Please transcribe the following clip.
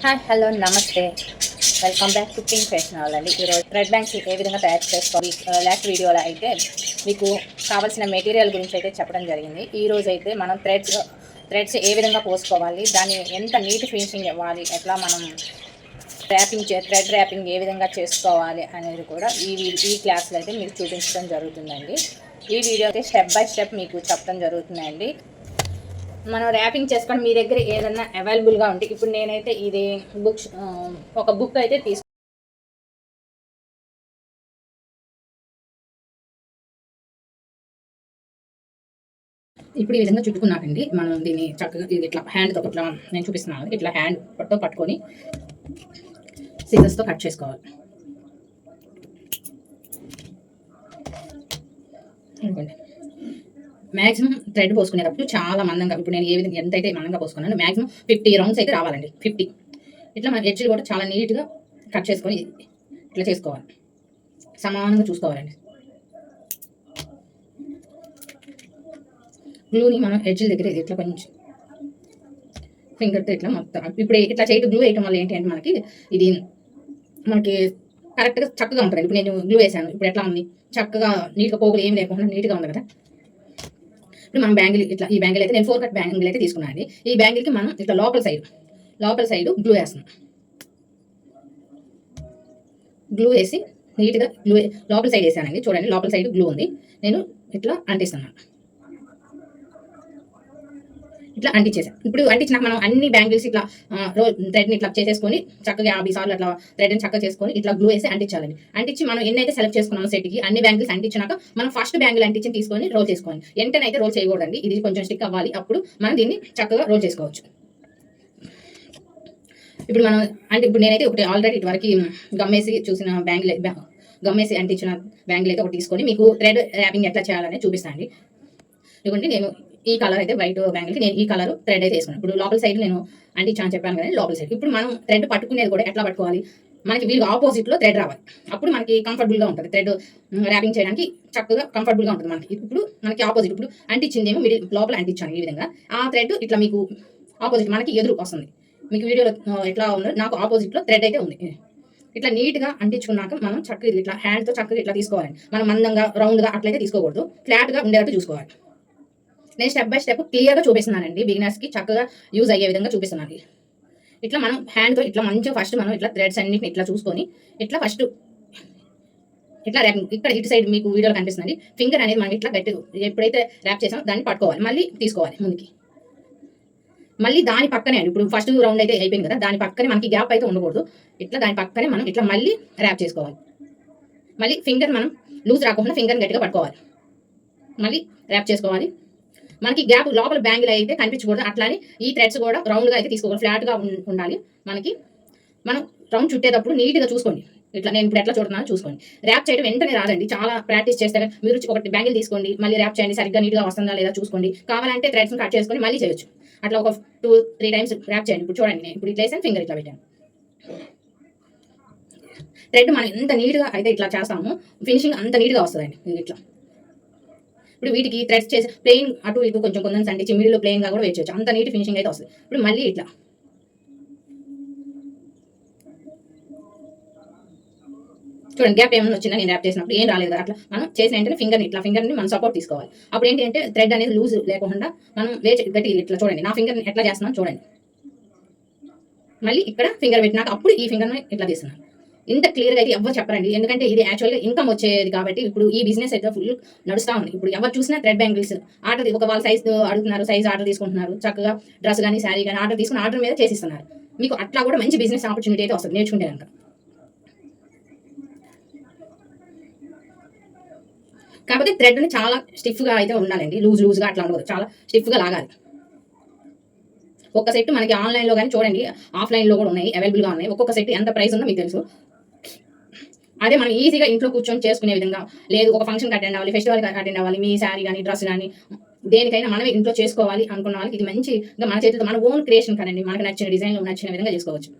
Hi hello నమస్తే, welcome back to pink fashion అండి. ఈరోజు థ్రెడ్ బ్యాంక్స్ ఏ విధంగా తయారు చేసుకోవాలి లాస్ట్ వీడియోలో అయితే మీకు కావాల్సిన మెటీరియల్ గురించి అయితే చెప్పడం జరిగింది. ఈరోజు అయితే మనం థ్రెడ్స్ ఏ విధంగా పోసుకోవాలి, దాన్ని ఎంత నీట్ ఫినిషింగ్ ఇవ్వాలి, ఎట్లా మనం థ్రెడ్ ర్యాపింగ్ ఏ విధంగా చేసుకోవాలి అనేది కూడా ఈ క్లాస్లో అయితే మీకు చూపించడం జరుగుతుందండి. ఈ వీడియో అయితే స్టెప్ బై స్టెప్ మీకు చెప్పడం జరుగుతుందండి. మనం ర్యాపింగ్ చేసుకొని మీ దగ్గర ఏదైనా అవైలబుల్గా ఉంటే, ఇప్పుడు నేనైతే ఇది ఒక బుక్ అయితే ఇప్పుడు ఈ విధంగా చుట్టుకున్నాకండి. మనం దీన్ని చక్కగా ఇది ఇట్లా హ్యాండ్తో ఇట్లా నేను చూపిస్తున్నాను, ఇట్లా హ్యాండ్ పట్టుకొని సీజర్స్తో కట్ చేసుకోవాలి. అనుకోండి, మ్యాక్సిమం థ్రెడ్ పోసుకునేటప్పుడు చాలా మందంగా, ఇప్పుడు నేను ఏ విధంగా ఎంతైతే మందంగా పోసుకున్నాను మ్యాక్సిమం 50 రౌండ్స్ అయితే రావాలండి. 50 ఇట్లా మన ఎడ్జ్లు కూడా చాలా నీట్గా కట్ చేసుకొని ఇట్లా చేసుకోవాలి, సమానంగా చూసుకోవాలండి. గ్లూని మనం ఎడ్జ్ల దగ్గర ఇట్లా కొంచెం ఫింగర్తో ఇట్లా మొత్తం ఇప్పుడు ఇట్లా చేయటం గ్లూ వేయటం వల్ల ఏంటి అంటే మనకి కరెక్ట్గా చక్కగా ఉంటుంది. ఇప్పుడు నేను గ్లూ వేసాను, ఇప్పుడు ఎట్లా ఉంది, చక్కగా నీట్గా పోగులు ఏమి లేకుండా నీట్గా ఉంది కదా. ఇప్పుడు మనం బ్యాంగిల్ ఇట్లా, ఈ బ్యాంగిల్ అయితే నేను 4 కట్ బ్యాంగిల్ అయితే తీసుకున్నాను అండి. ఈ బ్యాంగిల్కి మనం ఇట్లా లోపల సైడ్ గ్లూ వేస్తున్నాం. గ్లూ వేసి నీట్గా లోపల సైడ్ వేసానండి. చూడండి, లోపల సైడ్ గ్లూ ఉంది, నేను ఇట్లా అంటిస్తున్నాను. ఇట్లా అంటించేసాను. ఇప్పుడు అంటించినాక మనం అన్ని బ్యాంగిల్స్ ఇట్లా థ్రెడ్ని ఇట్లా చేసేసుకొని చక్కగా 50 సార్లు అట్లా థ్రెడ్ని చక్కగా చేసుకొని ఇట్లా గ్లూ వేసి అంటించాలండి. అంటించి మనం ఎన్నైతే సెలెక్ట్ చేసుకున్నామో సెట్కి అన్ని బ్యాంగిల్స్ అంటించినాక మనం ఫస్ట్ బ్యాంగిల్ అంటించి తీసుకొని రోల్ చేసుకోవాలి. వెంటనే అయితే రోల్ చేయకూడదండి, ఇది కొంచెం స్టిక్ అవ్వాలి, అప్పుడు మనం దీన్ని చక్కగా రోల్ చేసుకోవచ్చు. ఇప్పుడు నేనైతే ఒకటి ఆల్రెడీ ఇటువరకు గమ్మేసి చూసిన గమ్మేసి అంటించిన బ్యాంగిల్ అయితే ఒకటి తీసుకొని మీకు థ్రెడ్ ర్యాపింగ్ ఎట్లా చేయాలని చూపిస్తాను. ఇదిగోండి, నేను ఈ కలర్ అయితే వైట్ బ్యాంగిల్కి నేను ఈ కలర్ థ్రెడ్ అయితే వేసుకున్నాను. ఇప్పుడు లోపల సైడ్ నేను అంటించాను చెప్పాను కానీ లోపల సైడ్ ఇప్పుడు మనం థ్రెడ్ పట్టుకునేది కూడా ఎట్లా పట్టుకోవాలి, మనకి వీళ్ళు ఆపోజిట్లో థ్రెడ్ రావాలి, అప్పుడు మనకి కంఫర్టబుల్గా ఉంటుంది. థ్రెడ్ ర్యాపింగ్ చేయడానికి చక్కగా కంఫర్టబుల్గా ఉంటుంది మనకి. ఇప్పుడు మనకి ఆపోజిట్, ఇప్పుడు అంటించిందేమో మీరు లోపల అంటించాను ఈ విధంగా, ఆ థ్రెడ్ ఇట్లా మీకు ఆపోజిట్ మనకి ఎదురు వస్తుంది. మీకు వీడియోలో ఎట్లా ఉందో నాకు ఆపోజిట్లో థ్రెడ్ అయితే ఉంది. ఇట్లా నీట్గా అంటించుకున్నాక మనం చక్కగా ఇట్లా హ్యాండ్తో చక్కగా ఇట్లా తీసుకోవాలి. మనం మందంగా రౌండ్గా అట్లయితే తీసుకోకూడదు, ఫ్లాట్గా ఉండేటట్టు చూసుకోవాలి. నేను స్టెప్ బై స్టెప్ క్లియర్గా చూపిస్తున్నానండి, బిగినర్స్కి చక్కగా యూజ్ అయ్యే విధంగా చూపిస్తున్నాను. ఇట్లా మనం హ్యాండ్తో ఇట్లా మంచిగా ఫస్ట్ మనం ఇట్లా థ్రెడ్స్ అన్నిటిని ఇట్లా చూసుకొని ఇట్లా ఫస్ట్ ఇట్లా ర్యాపింగ్, ఇక్కడ ఇటు సైడ్ మీకు వీడియోలో కనిపిస్తుంది, ఫింగర్ అనేది మనం ఇట్లా గట్టి ఎప్పుడైతే ర్యాప్ చేసామో దాన్ని పట్టుకోవాలి, మళ్ళీ తీసుకోవాలి ముందుకి. మళ్ళీ దాని పక్కనే అండి, ఇప్పుడు ఫస్ట్ రౌండ్ అయితే అయిపోయింది కదా, దాని పక్కనే మనకి గ్యాప్ అయితే ఉండకూడదు. ఇట్లా దాని పక్కనే మనం ఇట్లా మళ్ళీ ర్యాప్ చేసుకోవాలి. మళ్ళీ ఫింగర్ మనం లూజ్ రాకుండా ఫింగర్ని గట్టిగా పట్టుకోవాలి, మళ్ళీ ర్యాప్ చేసుకోవాలి. మనకి గ్యాప్ లోపల బ్యాంగిల్ అయితే కనిపించకూడదు, అట్లానే ఈ థ్రెడ్స్ కూడా రౌండ్గా అయితే తీసుకోవాలి, ఫ్లాట్గా ఉండాలి. మనం రౌండ్ చుట్టేటప్పుడు నీట్గా చూసుకోండి. ఇట్లా నేను ఇప్పుడు ఎట్లా చూడుతున్నాను చూసుకోండి. ర్యాప్ చేయడం వెంటనే రాదండి, చాలా ప్రాక్టీస్ చేస్తే మీరు ఒకటి బ్యాంగిల్ తీసుకోండి, మళ్ళీ ర్యాప్ చేయండి, సరిగ్గా నీట్గా వస్తుందా లేదా చూసుకోండి. కావాలంటే థ్రెడ్స్ని కట్ చేసుకొని మళ్ళీ చేయొచ్చు. అట్లా ఒక 2-3 టైమ్స్ ర్యాప్ చేయండి. ఇప్పుడు చూడండి, నేను ఇప్పుడు ఇట్లా వేసాను, ఫింగర్ ఇట్లా పెట్టాను. థ్రెడ్ మనం ఎంత నీట్గా అయితే ఇట్లా చేస్తామో ఫినిషింగ్ అంత నీట్గా వస్తుందండి. ఇట్లా ఇప్పుడు వీటికి థ్రెడ్స్ చేసి ప్లెయిన్ అటు ఇటు కొంచెం అంటించి మిడిల్లో ప్లెయిన్గా కూడా వేయచ్చు, అంత నీట్ ఫినిషింగ్ అయితే వస్తుంది. ఇప్పుడు మళ్ళీ ఇట్లా చూడండి, గ్యాప్ ఏమైనా వచ్చిందా నేను ర్యాప్ చేసినప్పుడు, ఏం రాలేదు కదా. అట్లా మనం చేసిన వెంటనే ఫింగర్ని మనం సపోర్ట్ తీసుకోవాలి. అప్పుడు ఏంటి అంటే థ్రెడ్ అనేది లూజ్ లేకుండా మనం గట్టి ఇట్లా చూడండి, నా ఫింగర్ని ఎట్లా చేస్తున్నాను చూడండి. మళ్ళీ ఇక్కడ ఫింగర్ పెట్టినాక అప్పుడు ఈ ఫింగర్ని ఇట్లా తీస్తున్నాను. ఇంత క్లియర్గా అయితే ఎవరు చెప్పరండి, ఎందుకంటే ఇది యాక్చువల్గా ఇన్కమ్ వచ్చేది కాబట్టి. ఇప్పుడు ఈ బిజినెస్ అయితే ఫుల్ నడుస్తూ ఉంది. ఇప్పుడు ఎవరు చూసినా థ్రెడ్ బ్యాంగిల్స్ ఆర్డర్, ఒక వాళ్ళ సైజ్ అడుగుతున్నారు, సైజ్ ఆర్డర్ తీసుకుంటున్నారు, చక్కగా డ్రెస్ కానీ శారీ కానీ ఆర్డర్ తీసుకుని ఆర్డర్ మీద చేసిస్తున్నారు. మీకు అట్లా కూడా మంచి బిజినెస్ ఆపర్చునిటీ అయితే వస్తుంది నేర్చుకుంటే కనుక. కాకపోతే థ్రెడ్ని చాలా స్టిఫ్గా అయితే ఉండాలండి, లూజ్గా అట్లా ఉండదు, చాలా స్టిఫ్గా లాగాలి. ఒక్క సెట్ మనకి ఆన్లైన్లో కానీ చూడండి, ఆఫ్లైన్లో కూడా ఉన్నాయి, అవైలబుల్గా ఉన్నాయి. ఒక్కొక్క సెట్ ఎంత ప్రైస్ ఉందో మీకు తెలుసు. అదే మనం ఈజీగా ఇంట్లో కూర్చొని చేసుకునే విధంగా లేదు, ఒక ఫంక్షన్కి అటెండ్ అవ్వాలి, ఫెస్టివల్కి అటెండ్ అవ్వాలి, మీ శారీ కానీ డ్రెస్ కానీ దేనికైనా మనమే ఇంట్లో చేసుకోవాలి అనుకున్న వాళ్ళకి ఇది మంచిగా మన చేతితో మన ఓన్ క్రియేషన్ కదండి, మనకు నచ్చిన డిజైన్లో నచ్చిన విధంగా చేసుకోవచ్చు.